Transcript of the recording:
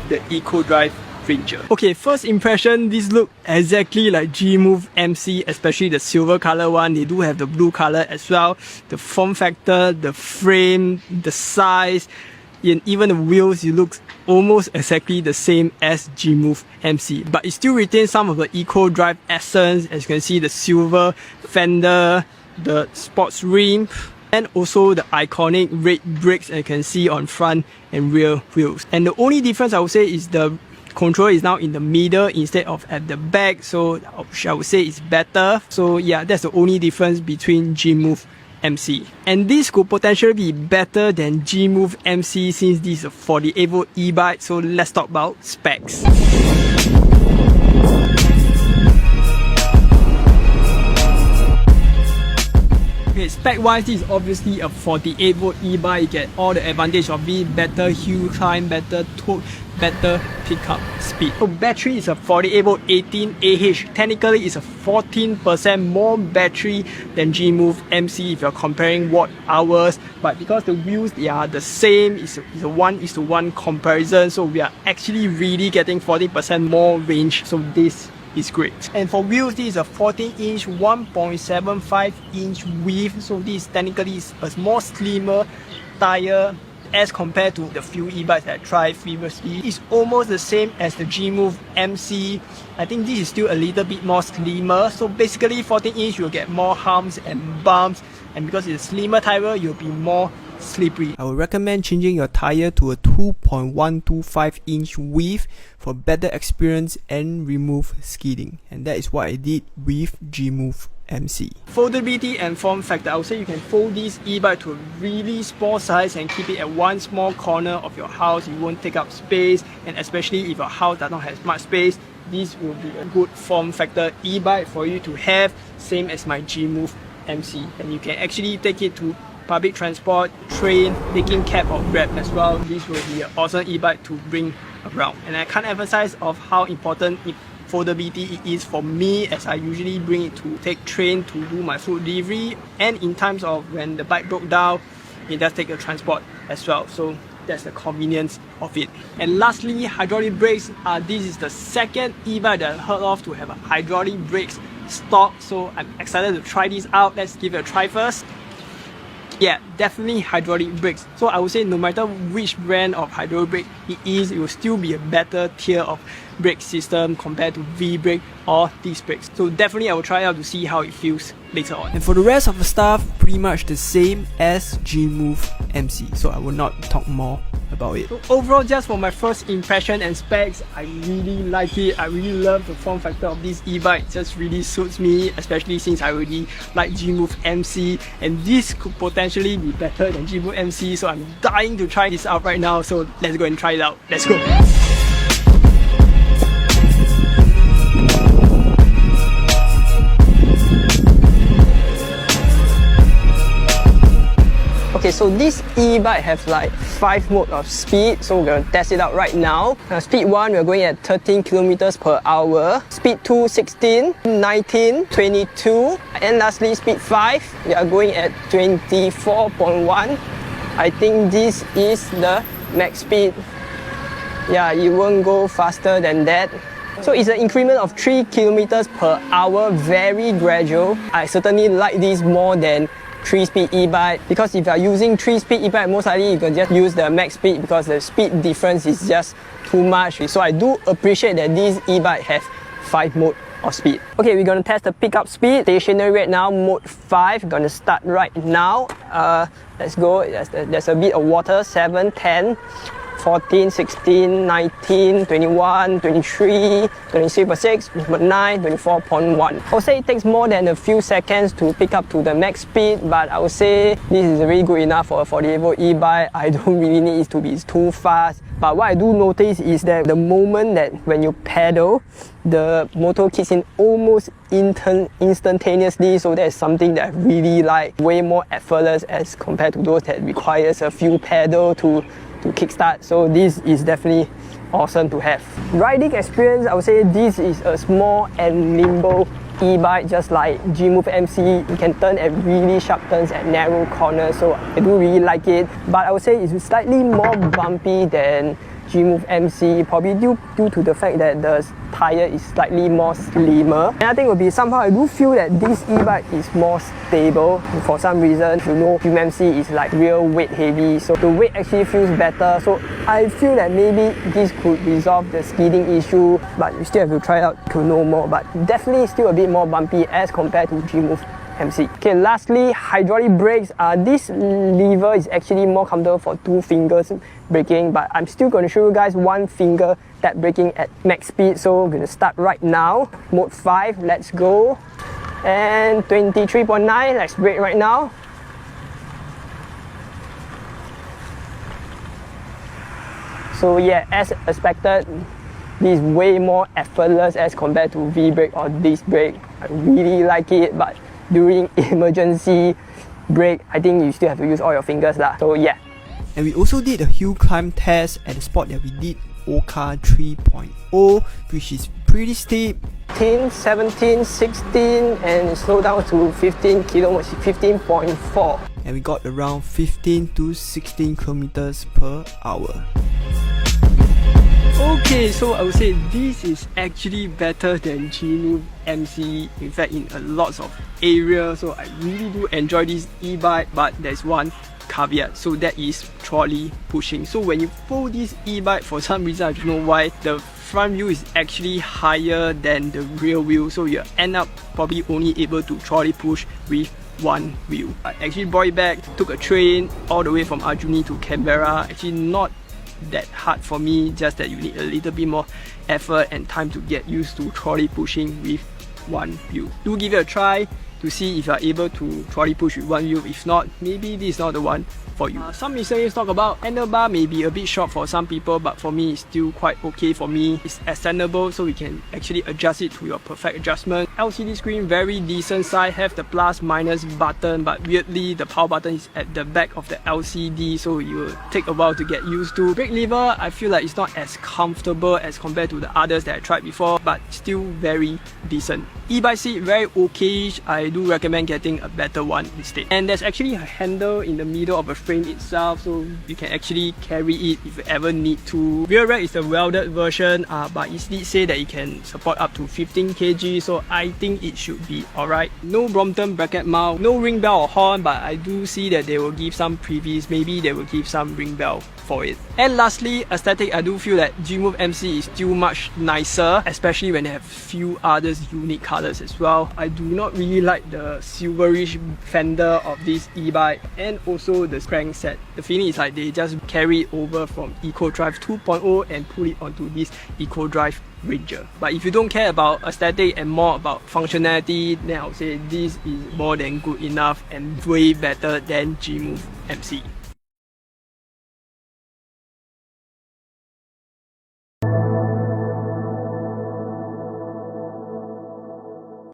the EcoDrive Ranger. Okay, first impression, these look exactly like G-Move MC, especially the silver color one. They do have the blue color as well. The form factor, the frame, the size, and even the wheels, it looks almost exactly the same as G-Move MC. But it still retains some of the EcoDrive essence. As you can see, the silver fender, the sports rim, and also the iconic red brakes you can see on front and rear wheels. And the only difference I would say is the control is now in the middle instead of at the back, so I would say it's better. So yeah, that's the only difference between G-Move MC. And this could potentially be better than G-Move MC since this is a 48V e-bike. So let's talk about specs. Okay, spec-wise, this is obviously a 48V e-bike. You get all the advantage of it, better hill climb, better torque, better pickup speed. So battery is a 48V 18Ah. Technically, it's a 14% more battery than G-Move MC if you're comparing watt hours. But because the wheels, they are the same, it's a 1:1 comparison. So we are actually really getting 40% more range. So this is great. And for wheels, this is a 14-inch 1.75-inch width. So this technically is a more slimmer tire as compared to the few e-bikes that I tried previously. It's almost the same as the G-Move MC. I think this is still a little bit more slimmer. So basically 14-inch you'll get more humps and bumps, and because it's a slimmer tire, you'll be more slippery. I would recommend changing your tire to a 2.125-inch width for better experience and remove skidding. And that is what I did with G-Move MC. Foldability and form factor, I would say you can fold this e-bike to a really small size and keep it at one small corner of your house. It won't take up space, and especially if your house does not have much space, this will be a good form factor e-bike for you to have, same as my G-Move MC. And you can actually take it to public transport, train, taking cab or Grab as well. This will be an awesome e-bike to bring around. And I can't emphasize of how important foldability it is for me, as I usually bring it to take train to do my food delivery, and in times of when the bike broke down, it does take a transport as well. So that's the convenience of it. And lastly, hydraulic brakes. This is the second e-bike that I heard of to have a hydraulic brakes stock. So I'm excited to try this out. Let's give it a try first. Yeah, definitely hydraulic brakes. So I would say no matter which brand of hydraulic brake it is, it will still be a better tier of brake system compared to V-brake or disc brakes. So definitely I will try out to see how it feels later on. And for the rest of the stuff, pretty much the same as G-Move MC. So I will not talk more about it. So overall, just for my first impression and specs, I really like it. I really love the form factor of this e-bike. It just really suits me, especially since I already like G-Move MC, and this could potentially be better than G-Move MC. So I'm dying to try this out right now. So let's go and try it out. Let's go. Okay, so this e-bike has like 5 modes of speed, so we're going to test it out right now. Speed 1, we're going at 13 kilometers per hour. Speed 2, 16, 19, 22. And lastly, speed 5, we are going at 24.1. I think this is the max speed. Yeah, it won't go faster than that. So it's an increment of 3 kilometers per hour, very gradual. I certainly like this more than 3-speed e-bike, because if you are using 3-speed e-bike, most likely you can just use the max speed because the speed difference is just too much. So I do appreciate that this e-bike has 5 modes of speed. Okay, we're going to test the pickup speed. Stationary right now, mode 5. Going to start right now. Let's go. There's a bit of water. 7, 10, 14, 16, 19, 21, 23, 23.6, 9, 24.1. I would say it takes more than a few seconds to pick up to the max speed, but I would say this is really good enough for a 48V e-bike. I don't really need it to be too fast. But what I do notice is that the moment that when you pedal, the motor kicks in almost instantaneously, so that's something that I really like. Way more effortless as compared to those that requires a few pedals to kickstart. So this is definitely awesome to have. Riding experience, I would say this is a small and nimble e-bike, just like G-Move MC. You can turn at really sharp turns at narrow corners, so I do really like it. But I would say it's slightly more bumpy than G-Move MC, probably due to the fact that the tire is slightly more slimmer. And I think it would be somehow, I do feel that this e-bike is more stable. For some reason, you know, G-Move MC is like real weight heavy, so the weight actually feels better. So I feel that maybe this could resolve the skidding issue, but you still have to try it out to know more. But definitely still a bit more bumpy as compared to G-Move MC. Okay, lastly, hydraulic brakes. This lever is actually more comfortable for 2 fingers braking, but I'm still going to show you guys 1 finger tap braking at max speed. So we're going to start right now. Mode 5, let's go. And 23.9, let's brake right now. So yeah, as expected, this is way more effortless as compared to V-brake or disc brake. I really like it, but during emergency brake, I think you still have to use all your fingers lah. So yeah. And we also did a hill climb test at the spot that we did Oka 3.0, which is pretty steep. 15, 17, 16, and slow down to 15 kilometers, 15.4. And we got around 15 to 16 kilometers per hour. Okay, so I would say this is actually better than G-Move MC, in fact in a lots of areas. So I really do enjoy this e-bike, but there's one caveat, so that is trolley pushing. So when you fold this e-bike, for some reason I don't know why, the front wheel is actually higher than the rear wheel, so you end up probably only able to trolley push with 1 wheel. I actually brought it back, took a train all the way from Aljunied to Canberra. Actually not that hard for me, just that you need a little bit more effort and time to get used to trolley pushing with 1 wheel. Do give it a try to see if you are able to trolley push with 1 wheel. If not, maybe this is not the one for you. Some listeners talk about handlebar may be a bit short for some people, but for me it's still quite okay for me. It's extendable, so we can actually adjust it to your perfect adjustment. LCD screen, very decent size, have the plus minus button, but weirdly the power button is at the back of the LCD, so you will take a while to get used to. Brake lever, I feel like it's not as comfortable as compared to the others that I tried before, but still very decent. E-bike seat, very okay-ish. I do recommend getting a better one instead. And there's actually a handle in the middle of the frame itself, so you can actually carry it if you ever need to. Rear rack is the welded version, but it did say that it can support up to 15 kg, so I think it should be alright. No Brompton bracket mount, no ring bell or horn, but I do see that they will give some previews. Maybe they will give some ring bell for it. And lastly, aesthetic, I do feel that G-Move MC is still much nicer, especially when they have few others unique colors as well. I do not really like the silverish fender of this e-bike, and also the crankset. The feeling is like they just carry it over from EcoDrive 2.0 and put it onto this EcoDrive Ranger. But if you don't care about aesthetic and more about functionality, then I would say this is more than good enough and way better than G-Move MC.